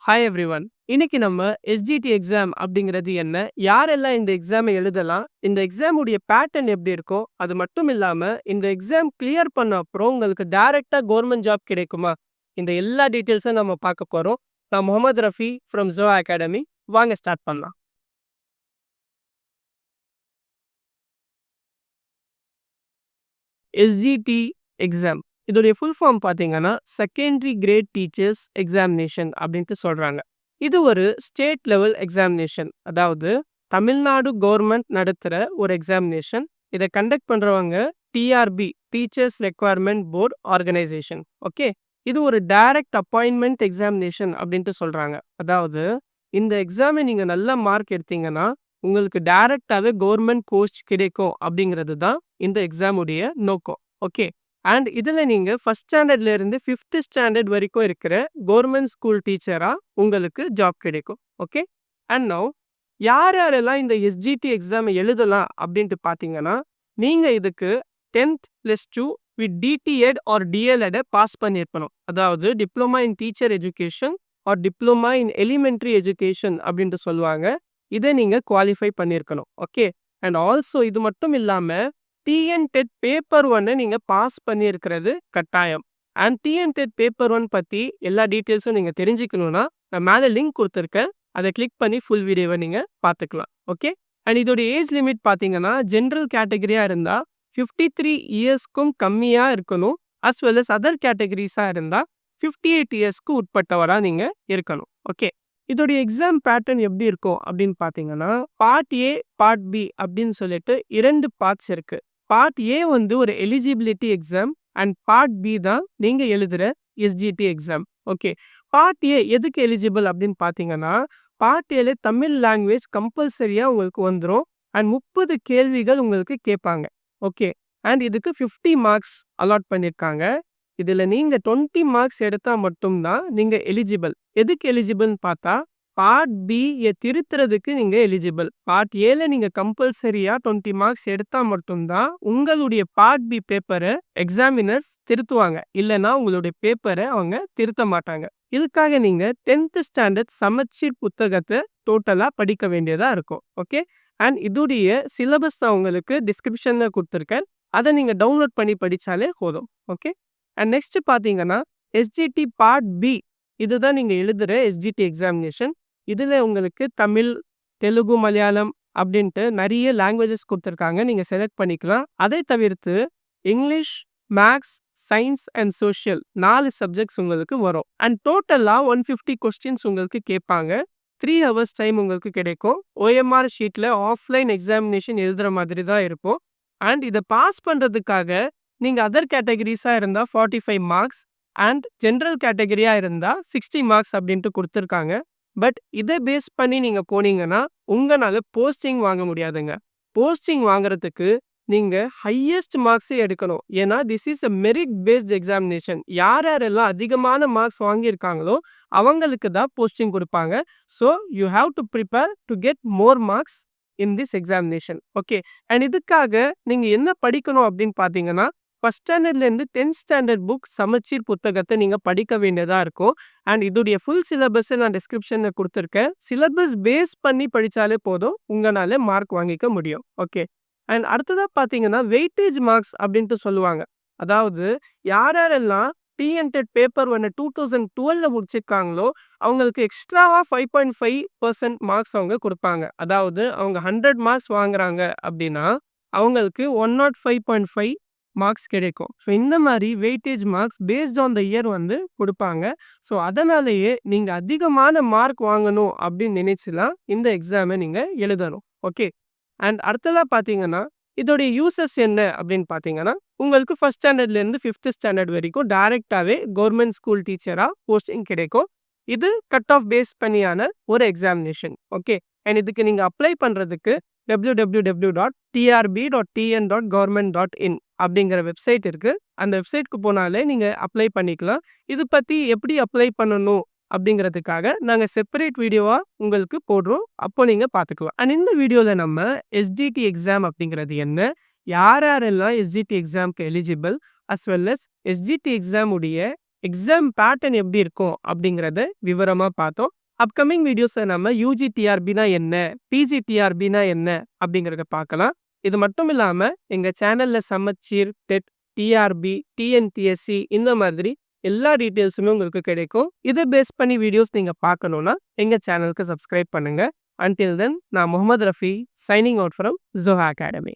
Hi everyone. இன்னைக்கு நம்ம SGT exam அப்படிங்கிறது என்ன? யாரெல்லாம் இந்த எக்ஸாமை எழுதலாம்? இந்த எக்ஸாம் உடைய பேட்டர்ன் எப்படி இருக்கும்? அது மட்டும் இல்லாம இந்த எக்ஸாம் கிளியர் பண்ண அப்புறம் உங்களுக்கு டைரக்ட்டா கவர்மெண்ட் ஜாப் கிடைக்குமா? இந்த எல்லா டீட்டெயில்ஸும் நம்ம பார்க்க போறோம். நான் முகமது ரஃபி ஃப்ரம் ஜோ அகாடமி. வாங்க ஸ்டார்ட் பண்ணலாம். எஸ்ஜிடி எக்ஸாம் இதோடைய ஃபுல் ஃபார்ம் பார்த்தீங்கன்னா செகண்டரி கிரேட் டீச்சர்ஸ் எக்ஸாமினேஷன் அப்படின்ட்டு சொல்றாங்க. இது ஒரு ஸ்டேட் லெவல் எக்ஸாமினேஷன். அதாவது தமிழ்நாடு கவர்மெண்ட் நடத்துகிற ஒரு எக்ஸாமினேஷன். இதை கண்டக்ட் பண்ணுறவங்க TRB teachers requirement board organisation. Okay, இது ஒரு டைரக்ட் அப்பாயின்மெண்ட் எக்ஸாமினேஷன் அப்படின்ட்டு சொல்கிறாங்க. அதாவது இந்த எக்ஸாமை நீங்கள் நல்ல மார்க் எடுத்தீங்கன்னா உங்களுக்கு டைரக்டாகவே கவர்மெண்ட் போஸ்ட் கிடைக்கும் அப்படிங்கிறது தான் இந்த எக்ஸாம் உடைய நோக்கம். ஓகே, அண்ட் இதில் நீங்கள் ஃபர்ஸ்ட் ஸ்டாண்டர்ட்ல இருந்து 5th ஸ்டாண்டர்ட் வரைக்கும் இருக்கிற கவர்மெண்ட் ஸ்கூல் டீச்சராக உங்களுக்கு ஜாப் கிடைக்கும். ஓகே, அண்ட் நவ் யாரெல்லாம் இந்த எஸ்ஜிடி எக்ஸாமை எழுதலாம் அப்படின்ட்டு பார்த்தீங்கன்னா நீங்கள் இதுக்கு 10th +2 with DTEd or DElEd pass பண்ணியிருக்கணும். அதாவது diploma in teacher education or diploma in elementary education அப்படின்ட்டு சொல்லுவாங்க. இதை நீங்கள் குவாலிஃபை பண்ணியிருக்கணும். ஓகே, அண்ட் ஆல்சோ இது மட்டும் இல்லாமல் டிஎன்டெட் பேப்பர் 1 நீங்கள் பாஸ் பண்ணியிருக்கிறது கட்டாயம். அண்ட் டிஎன்டெட் பேப்பர் 1 பற்றி எல்லா டீட்டெயில்ஸும் நீங்கள் தெரிஞ்சுக்கணுன்னா நான் மேலே லிங்க் கொடுத்துருக்கேன். அதை கிளிக் பண்ணி ஃபுல் வீடியோவை நீங்கள் பார்த்துக்கலாம். ஓகே, அண்ட் இதோட ஏஜ் லிமிட் பார்த்தீங்கன்னா ஜென்ரல் கேட்டகரியாக இருந்தால் 53 இயர்ஸ்க்கும் கம்மியாக இருக்கணும். அஸ் வெல் அஸ் அதர் கேட்டகரிஸாக இருந்தால் 58 இயர்ஸ்க்கு உட்பட்டவராக நீங்கள் இருக்கணும். ஓகே, இதோடைய எக்ஸாம் பேட்டர்ன் எப்படி இருக்கும் அப்படின்னு பார்த்தீங்கன்னா பார்ட் ஏ பார்ட் பி அப்படின்னு சொல்லிட்டு 2 பார்ட்ஸ் இருக்கு. பார்ட் ஏ வந்து ஒரு eligibility exam and part B தான் நீங்க எழுதுற SGT exam. Okay, part A எதுக்கு எலிஜிபிள் அப்படின்னு பார்த்தீங்கன்னா பார்ட் ஏல தமிழ் லாங்குவேஜ் கம்பல்சரியா உங்களுக்கு வந்துடும் அண்ட் 30 கேள்விகள் உங்களுக்கு கேட்பாங்க. ஓகே, அண்ட் இதுக்கு 50 மார்க்ஸ் அலாட் பண்ணியிருக்காங்க. இதுல நீங்க 20 மார்க்ஸ் எடுத்தா மட்டும்தான் நீங்க எலிஜிபிள். எதுக்கு எலிஜிபிள்னு பார்த்தா பார்ட் பி திருத்துறதுக்கு நீங்க எலிஜிபிள். பார்ட் ஏல நீங்க கம்பல்சரியா 20 மார்க்ஸ் எடுத்தா மட்டும்தான் உங்களுடைய பார்ட் பி பேப்பரை எக்ஸாமினர்ஸ் திருத்துவாங்க. இல்லைன்னா உங்களுடைய பேப்பரை அவங்க திருத்த மாட்டாங்க. இதுக்காக நீங்க 10th ஸ்டாண்டர்ட் சமச்சீர் புத்தகத்தை டோட்டலா படிக்க வேண்டியதா இருக்கும். ஓகே, அண்ட் இதுடைய சிலபஸ் தான் உங்களுக்கு டிஸ்கிரிப்ஷன்ல கொடுத்துருக்கேன். அதை நீங்க டவுன்லோட் பண்ணி படிச்சாலே போதும். ஓகே, அண்ட் நெக்ஸ்ட் பார்த்தீங்கன்னா எஸ்ஜிடி பார்ட் பி இதுதான் நீங்கள் எழுதுகிற எஸ்ஜிடி எக்ஸாமினேஷன். இதில் உங்களுக்கு தமிழ், தெலுங்கு, மலையாளம் அப்படின்ட்டு நிறைய லாங்குவேஜஸ் கொடுத்துருக்காங்க. நீங்கள் செலக்ட் பண்ணிக்கலாம். அதை தவிர்த்து English, maths, science and social 4 subjects உங்களுக்கு வரும். அண்ட் டோட்டலாக 150 கொஸ்டின்ஸ் உங்களுக்கு கேட்பாங்க. 3 hours டைம் உங்களுக்கு கிடைக்கும். ஓஎம்ஆர் ஷீட்டில் ஆஃப்லைன் எக்ஸாமினேஷன் எழுதுகிற மாதிரி தான் இருக்கும். அண்ட் இதை பாஸ் பண்ணுறதுக்காக நீங்கள் அதர் கேட்டகரிஸாக இருந்தால் 45 மார்க்ஸ் அண்ட் ஜென்ரல் கேட்டகரியாக இருந்தால் 60 மார்க்ஸ் அப்படின்ட்டு கொடுத்துருக்காங்க. பட் இதை பேஸ் பண்ணி நீங்கள் போனீங்கன்னா உங்களால் போஸ்டிங் வாங்க முடியாதுங்க. போஸ்டிங் வாங்குறதுக்கு நீங்கள் ஹையஸ்ட் மார்க்ஸே எடுக்கணும். ஏன்னா this is a merit based examination. யாரெல்லாம் அதிகமான மார்க்ஸ் வாங்கியிருக்காங்களோ அவங்களுக்கு தான் போஸ்டிங் கொடுப்பாங்க. So you have to prepare to get more marks in this examination. Okay, and இதுக்காக நீங்கள் என்ன படிக்கணும் அப்படின்னு பார்த்தீங்கன்னா ஃபர்ஸ்ட் ஸ்டாண்டர்ட்லேருந்து 10th ஸ்டாண்டர்ட் புக் சமச்சீர் புத்தகத்தை நீங்கள் படிக்க வேண்டியதாக இருக்கும். அண்ட் இதோடைய ஃபுல் சிலபஸை நான் டிஸ்கிரிப்ஷனில் கொடுத்துருக்கேன். சிலபஸ் பேஸ் பண்ணி படித்தாலே போதும், உங்களால் மார்க் வாங்கிக்க முடியும். ஓகே, அண்ட் அடுத்ததாக பார்த்தீங்கன்னா வெயிட்டேஜ் மார்க்ஸ் அப்படின்ட்டு சொல்லுவாங்க. அதாவது யாரெல்லாம் டிஎன்டெட் பேப்பர் 1 2012 முடிச்சிருக்காங்களோ அவங்களுக்கு எக்ஸ்ட்ராவாக 5.5% மார்க்ஸ் அவங்க கொடுப்பாங்க. அதாவது அவங்க 100 மார்க்ஸ் வாங்குறாங்க அப்படின்னா அவங்களுக்கு 105.5 மார்க்ஸ் கிடைக்கும். ஸோ இந்த மாதிரி weightage marks based on the year வந்து கொடுப்பாங்க. ஸோ அதனாலேயே நீங்கள் அதிகமான மார்க் வாங்கணும் அப்படின்னு நினைச்சுலாம் இந்த எக்ஸாமை நீங்கள் எழுதணும். ஓகே, அண்ட் அடுத்ததாக பார்த்தீங்கன்னா இதோடைய யூசஸ் என்ன அப்படின்னு பார்த்தீங்கன்னா உங்களுக்கு ஃபர்ஸ்ட் ஸ்டாண்டர்ட்லேருந்து 5th ஸ்டாண்டர்ட் வரைக்கும் டைரெக்டாகவே கவர்மெண்ட் ஸ்கூல் டீச்சராக போஸ்டிங் கிடைக்கும். இது கட் ஆஃப் பேஸ் பண்ணியான ஒரு எக்ஸாமினேஷன். ஓகே, அண்ட் இதுக்கு நீங்கள் அப்ளை பண்ணுறதுக்கு www.trb.tn.government.in அப்படிங்கிற வெப்சைட் இருக்கு. அந்த வெப்சைட்க்கு போனாலே நீங்கள் அப்ளை பண்ணிக்கலாம். இது பற்றி எப்படி அப்ளை பண்ணணும் அப்படிங்கிறதுக்காக நாங்கள் செப்பரேட் வீடியோவாக உங்களுக்கு போடுறோம். அப்போ நீங்கள் பார்த்துக்கலாம். அண்ட் இந்த வீடியோவில் நம்ம எஸ்ஜிடி எக்ஸாம் அப்படிங்கிறது என்ன, யாரெல்லாம் எஸ்ஜிடி எக்ஸாம்க்கு eligible, as well as SGT exam உடைய எக்ஸாம் பேட்டர்ன் எப்படி இருக்கும் அப்படிங்கிறத விவரமா பார்த்தோம். அப்கமிங் வீடியோஸ்ல நம்ம யூஜி டிஆர்பினா என்ன, பிஜி டிஆர்பினா என்ன அப்படிங்கிறத பார்க்கலாம். இது மட்டும் இல்லாம எங்க சேனல்ல சமச்சீர், டெட், டிஆர்பி, டிஎன்பிஎஸ்சி இந்த மாதிரி எல்லா டீட்டெயில்ஸுமே உங்களுக்கு கிடைக்கும். இதை பேஸ் பண்ணி வீடியோஸ் நீங்க பார்க்கணும்னா எங்க சேனலுக்கு சப்ஸ்கிரைப் பண்ணுங்க. Until then, நான் Mohammed Rafi, signing out from Joha academy.